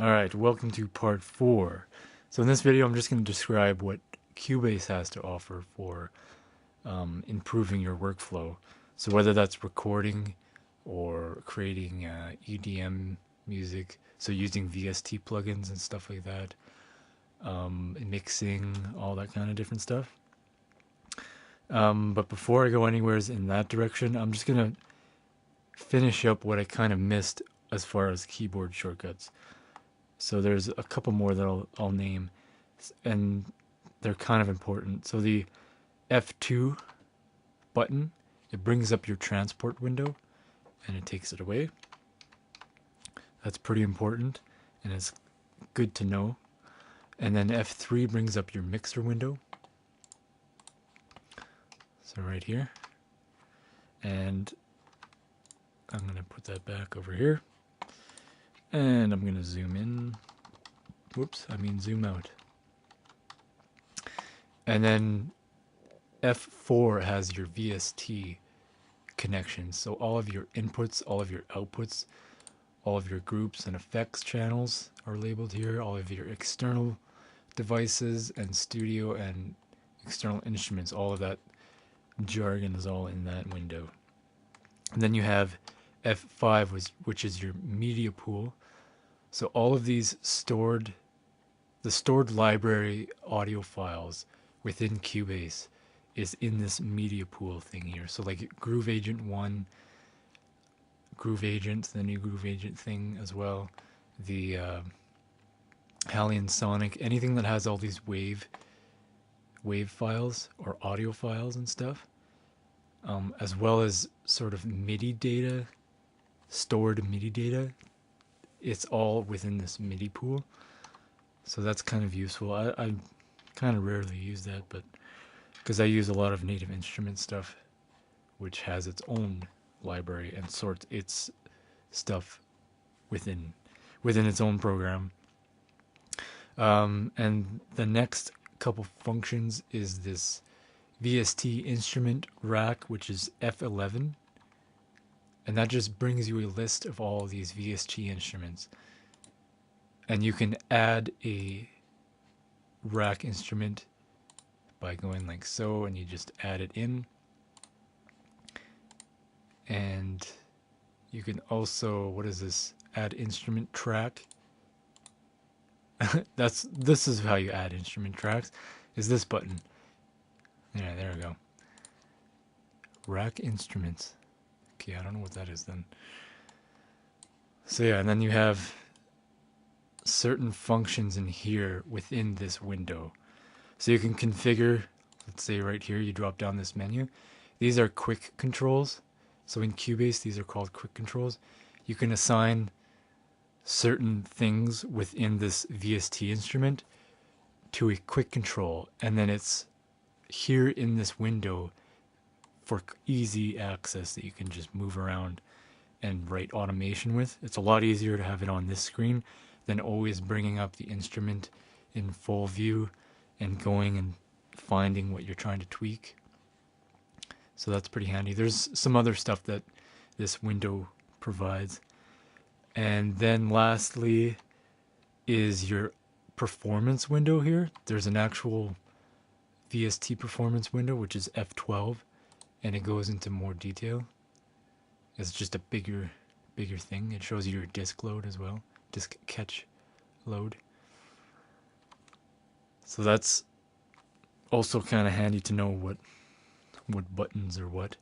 Alright, welcome to part 4. So in this video I'm just going to describe what Cubase has to offer for improving your workflow. So whether that's recording or creating EDM music, so using VST plugins and stuff like that, mixing, all that kind of different stuff. But before I go anywhere in that direction, I'm just going to finish up what I kind of missed as far as keyboard shortcuts. So there's a couple more that I'll name, and they're kind of important. So the F2 button, it brings up your transport window, and it takes it away. That's pretty important, and it's good to know. And then F3 brings up your mixer window. So right here. And I'm going to put that back over here. And I'm going to zoom in. Zoom out. And then F4 has your VST connections. So all of your inputs, all of your outputs, all of your groups and effects channels are labeled here. All of your external devices and studio and external instruments, all of that jargon is all in that window. And then you have F5, which is your media pool. So all of these stored library audio files within Cubase is in this media pool thing here. So like Groove Agent 1, Groove Agent, the new Groove Agent thing as well, the Hallian Sonic, anything that has all these wave files or audio files and stuff, as well as sort of MIDI data, stored MIDI data. It's all within this MIDI pool, so that's kind of useful. I kind of rarely use that, but because I use a lot of Native Instruments stuff, which has its own library and sorts its stuff within its own program. And the next couple functions is this VST Instrument Rack, which is F11. And that just brings you a list of all of these VST instruments. And you can add a rack instrument by going like so, and you just add it in. And you can also, what is this? Add instrument track. This is how you add instrument tracks, is this button. Yeah, there we go. Rack instruments. Okay, I don't know what that is then. So yeah, and then you have certain functions in here within this window. So you can configure, let's say right here, you drop down this menu. These are quick controls. So in Cubase, these are called quick controls. You can assign certain things within this VST instrument to a quick control, and then it's here in this window for easy access that you can just move around and write automation with. It's a lot easier to have it on this screen than always bringing up the instrument in full view and going and finding what you're trying to tweak. So that's pretty handy. There's some other stuff that this window provides. And then lastly is your performance window here. There's an actual VST performance window, which is F12. And it goes into more detail. It's just a bigger thing. It shows you your disk load as well, disk catch load. So that's also kind of handy to know what buttons are what.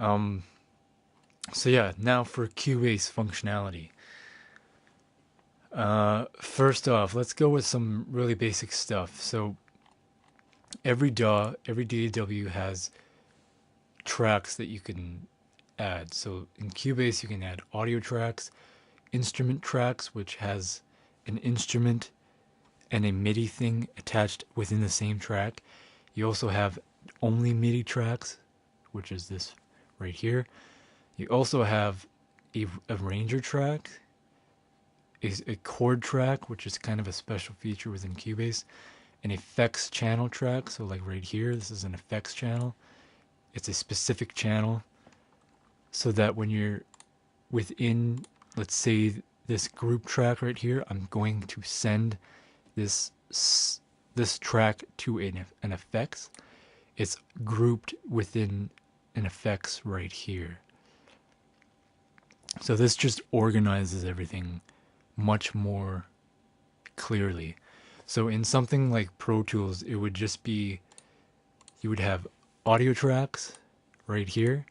So yeah, now for Cubase functionality. First off, let's go with some really basic stuff. So every DAW, every DAW has tracks that you can add. So in Cubase you can add audio tracks, instrument tracks, which has an instrument and a MIDI thing attached within the same track. You also have only MIDI tracks, which is this right here. You also have a arranger track, a chord track, which is kind of a special feature within Cubase, an effects channel track. So like right here, this is an effects channel. It's a specific channel so that when you're within, let's say, this group track right here, I'm going to send this track to an effects. It's grouped within an effects right here. So this just organizes everything much more clearly. So in something like Pro Tools, it would just be, you would have audio tracks right here,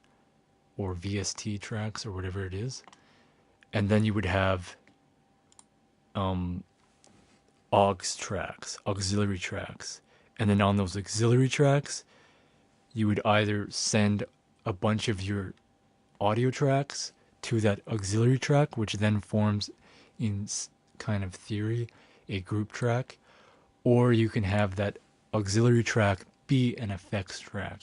or VST tracks, or whatever it is. And then you would have aux tracks, auxiliary tracks. And then on those auxiliary tracks, you would either send a bunch of your audio tracks to that auxiliary track, which then forms, in kind of theory, a group track, or you can have that auxiliary track be an effects track.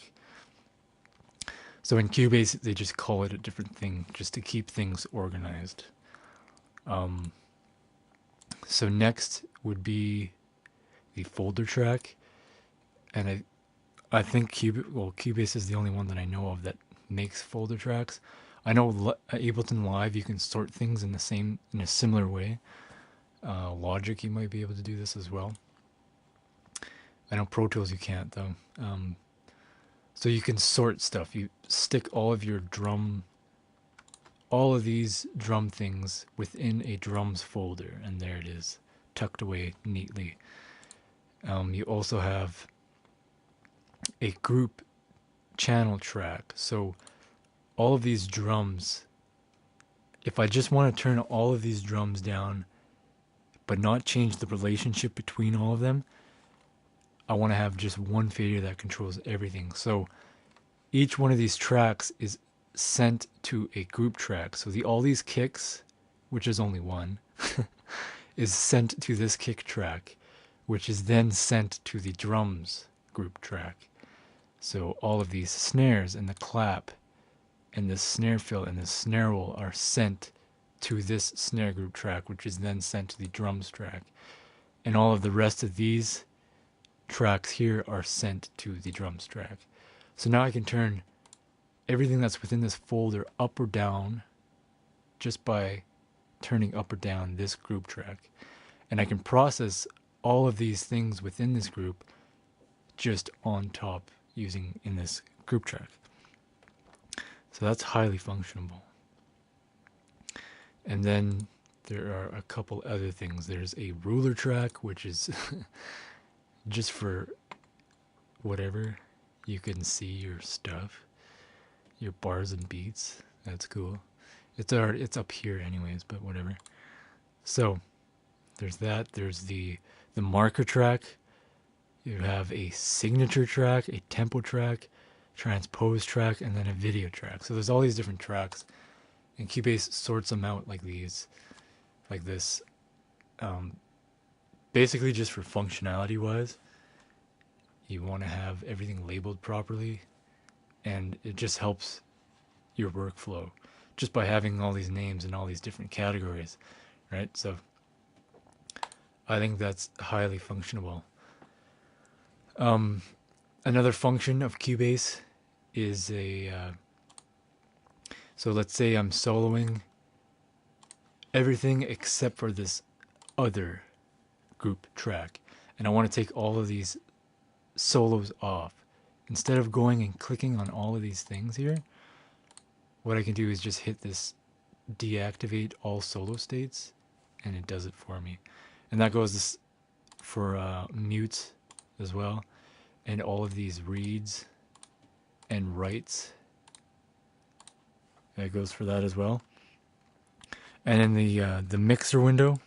So in Cubase, they just call it a different thing just to keep things organized. So next would be the folder track, and I think Cubase is the only one that I know of that makes folder tracks. I know Ableton Live, you can sort things in a similar way. Logic, you might be able to do this as well. I know Pro Tools you can't though. So you can sort stuff. You stick all of these drum things within a drums folder, and there it is, tucked away neatly. You also have a group channel track. So all of these drums, if I just want to turn all of these drums down but not change the relationship between all of them, I want to have just one fader that controls everything. So each one of these tracks is sent to a group track. So all these kicks, which is only one, is sent to this kick track, which is then sent to the drums group track. So all of these snares and the clap and the snare fill and the snare roll are sent to this snare group track, which is then sent to the drums track. And all of the rest of these tracks here are sent to the drums track. So now I can turn everything that's within this folder up or down just by turning up or down this group track. And I can process all of these things within this group just on top using in this group track. So that's highly functionable. And then there are a couple other things. There's a ruler track, which is just for whatever you can see your stuff, your bars and beats. That's cool. It's up here anyways, but whatever. So there's that. There's the marker track. You have a signature track, a tempo track, transpose track, and then a video track. So there's all these different tracks, and Cubase sorts them out like this. Basically just for functionality wise. You want to have everything labeled properly, and it just helps your workflow just by having all these names and all these different categories, right? So I think that's highly functional. Another function of Cubase is so let's say I'm soloing everything except for this other group track, and I want to take all of these solos off. Instead of going and clicking on all of these things here, what I can do is just hit this deactivate all solo states, and it does it for me. And that goes for mutes as well, and all of these reads and writes. That goes for that as well. And in the mixer window,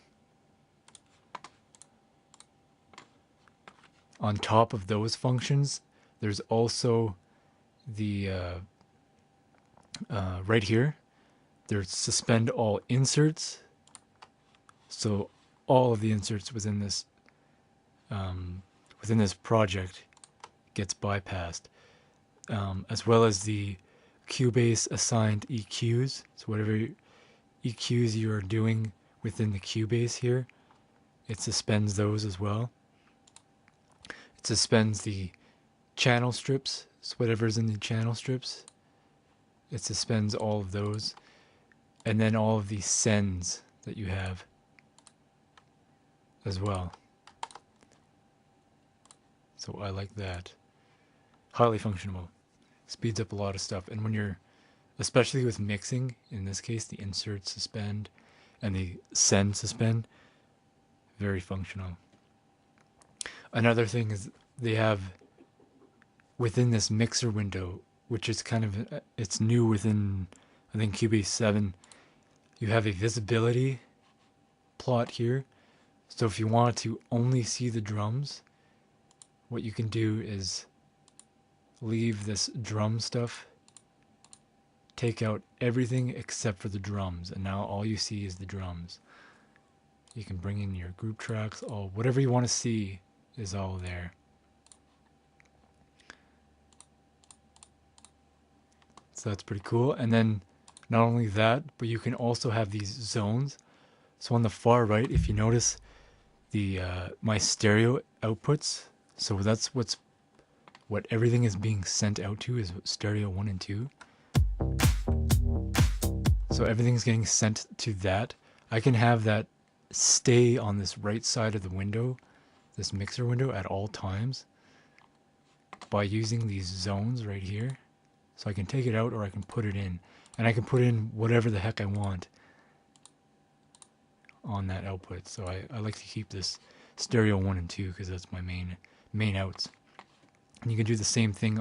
on top of those functions, there's also the right here, there's suspend all inserts. So all of the inserts within this project gets bypassed, as well as the Cubase assigned EQs. So whatever EQs you are doing within the Cubase here, it suspends those as well. It suspends the channel strips, so whatever's in the channel strips, it suspends all of those. And then all of the sends that you have as well. So I like that. Highly functional. Speeds up a lot of stuff. And when you're, especially with mixing, in this case, the insert suspend and the send suspend, very functional. Another thing is they have within this mixer window, which is kind of, it's new within, I think, Cubase 7, you have a visibility plot here. So if you want to only see the drums, what you can do is leave this drum stuff, take out everything except for the drums, and now all you see is the drums. You can bring in your group tracks, all whatever you want to see is all there. So that's pretty cool. And then not only that, but you can also have these zones. So on the far right, if you notice the my stereo outputs, so that's what everything is being sent out to is stereo 1 and 2. So everything's getting sent to that. I can have that stay on this right side of the window, this mixer window, at all times by using these zones right here. So I can take it out or I can put it in. And I can put in whatever the heck I want on that output. So I like to keep this stereo 1 and 2 because that's my main outs. And you can do the same thing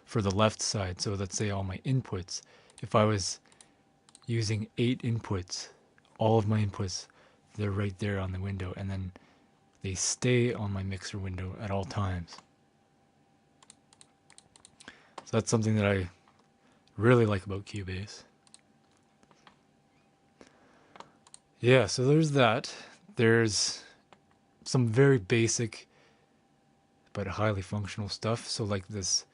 for the left side. So let's say all my inputs. If I was using 8 inputs, all of my inputs, they're right there on the window, and then they stay on my mixer window at all times. So that's something that I really like about Cubase. Yeah, so there's that. There's some very basic but highly functional stuff. So like this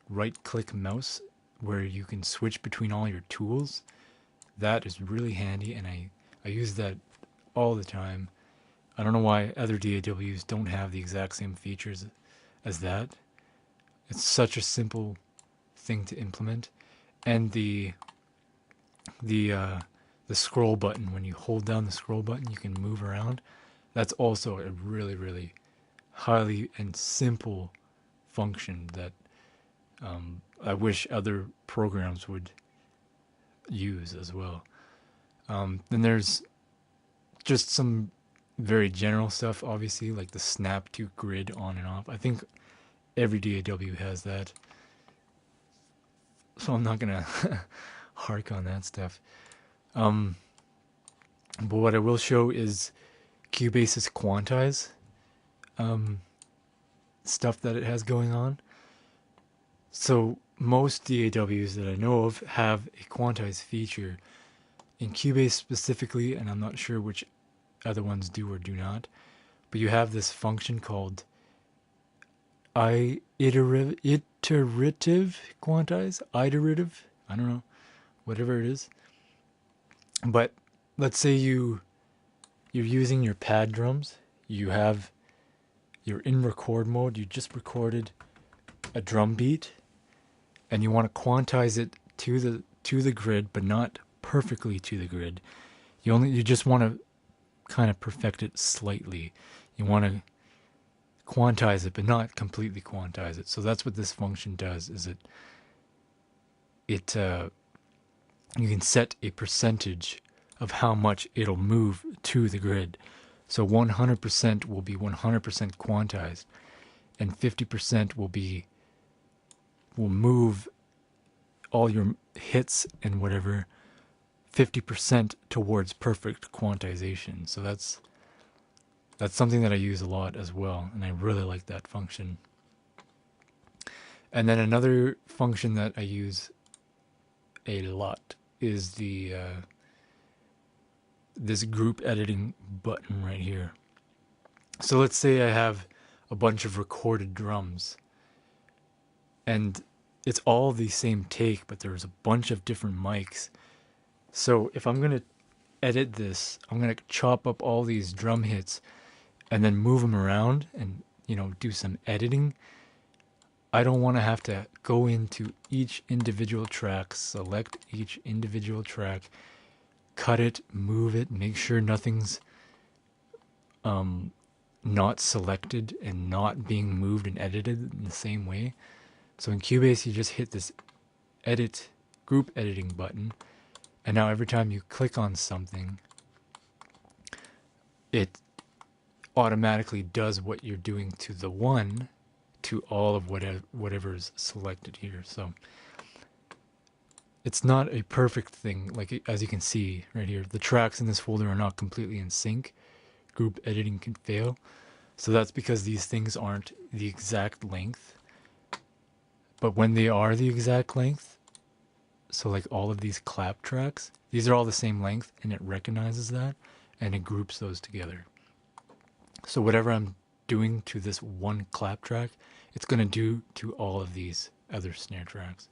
right-click mouse where you can switch between all your tools. That is really handy, and I use that all the time. I don't know why other DAWs don't have the exact same features as that. It's such a simple thing to implement. And the scroll button, when you hold down the scroll button, you can move around. That's also a really, really highly and simple function that I wish other programs would use as well. Then there's just some very general stuff, obviously, like the snap to grid on and off. I think every DAW has that, so I'm not gonna hark on that stuff. But what I will show is Cubase's quantize stuff that it has going on. So most DAWs that I know of have a quantize feature. In Cubase specifically, and I'm not sure which other ones do or do not, but you have this function called iterative quantize, iterative, I don't know, whatever it is. But let's say you're using your pad drums, you're in record mode, you just recorded a drum beat, and you want to quantize it to the grid, but not perfectly to the grid. You just want to kind of perfect it slightly. You want to quantize it, but not completely quantize it. So that's what this function does. Is you can set a percentage of how much it'll move to the grid. So 100% will be 100% quantized, and 50% will move all your hits and whatever 50% towards perfect quantization. So that's something that I use a lot as well, and I really like that function. And then another function that I use a lot is this group editing button right here. So let's say I have a bunch of recorded drums, and it's all the same take, but there's a bunch of different mics. So if I'm going to edit this, I'm going to chop up all these drum hits and then move them around and, do some editing. I don't want to have to go into each individual track, select each individual track, cut it, move it, make sure nothing's not selected and not being moved and edited in the same way. So in Cubase, you just hit this edit group editing button, and now every time you click on something, it automatically does what you're doing to the one to all of whatever is selected here. So it's not a perfect thing. Like, as you can see right here, the tracks in this folder are not completely in sync. Group editing can fail. So that's because these things aren't the exact length. But when they are the exact length, so like all of these clap tracks, these are all the same length, and it recognizes that and it groups those together. So whatever I'm doing to this one clap track, it's going to do to all of these other snare tracks.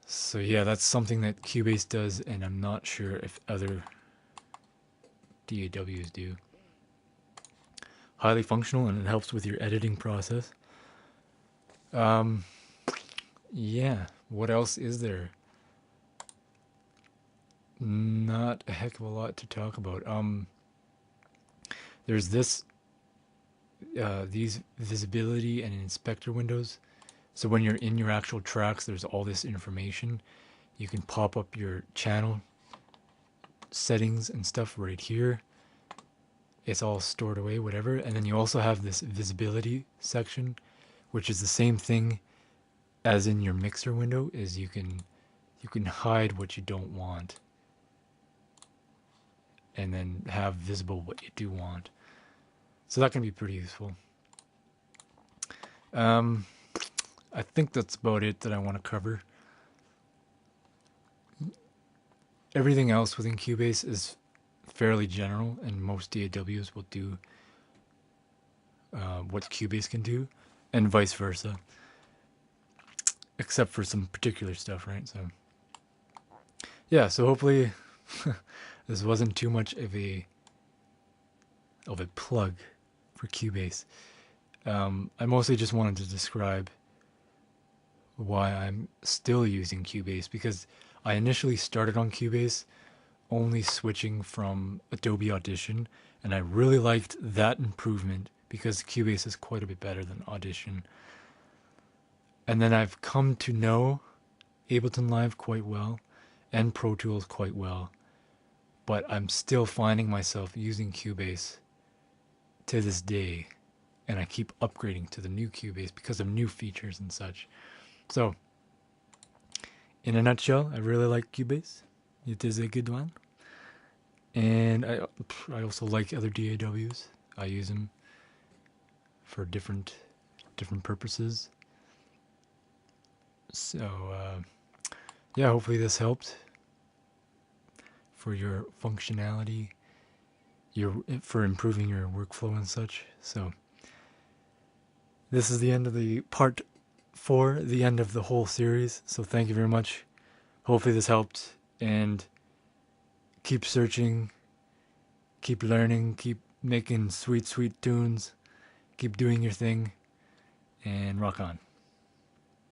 So yeah, that's something that Cubase does, and I'm not sure if other DAWs do. Highly functional, and it helps with your editing process. Yeah, what else is there? Not a heck of a lot to talk about. There's these visibility and inspector windows. So when you're in your actual tracks, there's all this information. You can pop up your channel settings and stuff right here. It's all stored away, whatever. And then you also have this visibility section, which is the same thing as in your mixer window, is you can hide what you don't want and then have visible what you do want. So that can be pretty useful. I think that's about it that I want to cover. Everything else within Cubase is fairly general, and most DAWs will do what Cubase can do, and vice versa, except for some particular stuff, right? So yeah, so hopefully this wasn't too much of a plug for Cubase. I mostly just wanted to describe why I'm still using Cubase, because I initially started on Cubase only switching from Adobe Audition, and I really liked that improvement because Cubase is quite a bit better than Audition. And then I've come to know Ableton Live quite well and Pro Tools quite well, but I'm still finding myself using Cubase to this day, and I keep upgrading to the new Cubase because of new features and such. So, in a nutshell, I really like Cubase. It is a good one. And I also like other DAWs. I use them for different purposes. So, yeah, hopefully this helped for your functionality, for improving your workflow and such. So, this is the end of the part 4, the end of the whole series. So thank you very much. Hopefully this helped, and keep searching, keep learning, keep making sweet tunes, keep doing your thing, and rock on.